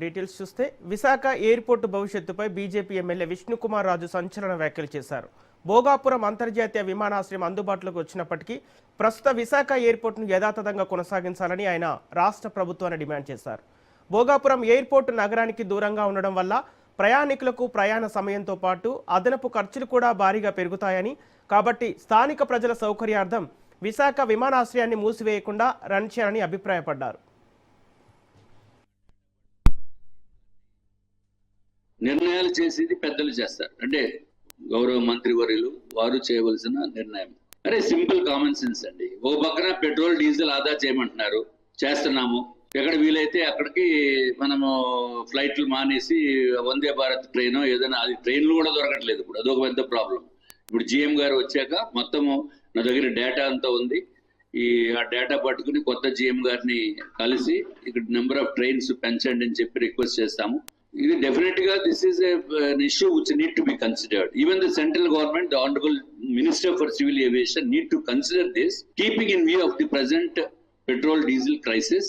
Details చూస్తే Visakha airport భవిష్యత్తుపై BJP MLA Vishnukumar Raju సంచలన వ్యాఖ్యలు చేశారు. భోగాపురం అంతర్జాతీయ విమానాశ్రయం అందుబాటులోకి వచ్చినప్పటికీ ప్రస్తుత విశాఖ ఎయిర్పోర్టును యథాతథంగా కొనసాగించాలని ఆయన రాష్ట్ర ప్రభుత్వాన్ని డిమాండ్ చేశారు. భోగాపురం ఎయిర్పోర్టు నగరానికి దూరంగా ఉండడం వల్ల ప్రయాణికులకు ప్రయాణ సమయంతో పాటు అదనపు ఖర్చులు కూడా భారీగా పెరుగుతాయని, కాబట్టి స్థానిక ప్రజల సౌకర్యార్థం విశాఖ విమానాశ్రయాన్ని మూసివేయకుండా రన్ చేయాలని అభిప్రాయపడ్డారు. నిర్ణయాలు చేసేది పెద్దలు చేస్తారు, అంటే గౌరవ మంత్రివర్యులు వారు చేయవలసిన నిర్ణయం. అరే సింపుల్ కామన్ సెన్స్ అండి. ఓ పక్కన పెట్రోల్ డీజిల్ ఆదా చేయమంటున్నారు, చేస్తున్నాము. ఎక్కడ వీలైతే అక్కడికి మనము ఫ్లైట్లు మానేసి వందే భారత్ ట్రైన్ ఏదైనా, అది ట్రైన్లు కూడా దొరకట్లేదు ఇప్పుడు, అదొక పెద్ద ప్రాబ్లం. ఇప్పుడు జిఎం గారు వచ్చాక మొత్తము నా దగ్గర డేటా అంతా ఉంది, ఆ డేటా పట్టుకుని కొత్త జిఎం గారిని కలిసి ఇక్కడ నెంబర్ ఆఫ్ ట్రైన్స్ పెంచండి అని చెప్పి రిక్వెస్ట్ చేస్తాము. ఇది డెఫినెట్ గా this is an issue which need to be considered. Even the central government, the honorable minister for civil aviation need to consider this, keeping in view of the present petrol diesel crisis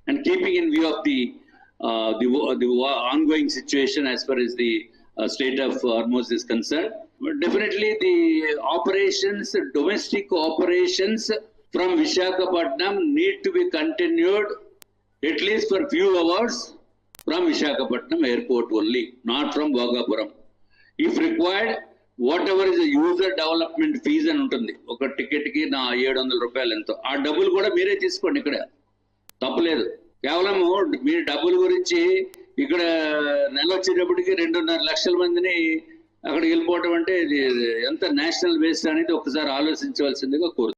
and keeping in view of the ongoing situation as far as the state of Hormuz is concerned. But definitely the operations, domestic operations from Visakhapatnam need to be continued at least for few hours from Visakhapatnam airport only, not from Bhogapuram. If required, whatever is the user development fees అని ఉంటుంది, ఒక ticket కి నా 700 రూపాయలు ఎంతో, ఆ డబ్బులు కూడా మీరే తీసుకోండి, ఇక్కడ తప్పలేదు. కేవలం మీ డబ్బుల గురించి ఇక్కడ నెల వచ్చేటప్పటికి 2.5 లక్షల మందిని అక్కడికి వెళ్ళిపోవటం అంటే ఇది ఎంత నేషనల్ వేస్ట్ అనేది ఒకసారి ఆలోచించవలసిందిగా కోరుతున్నాను.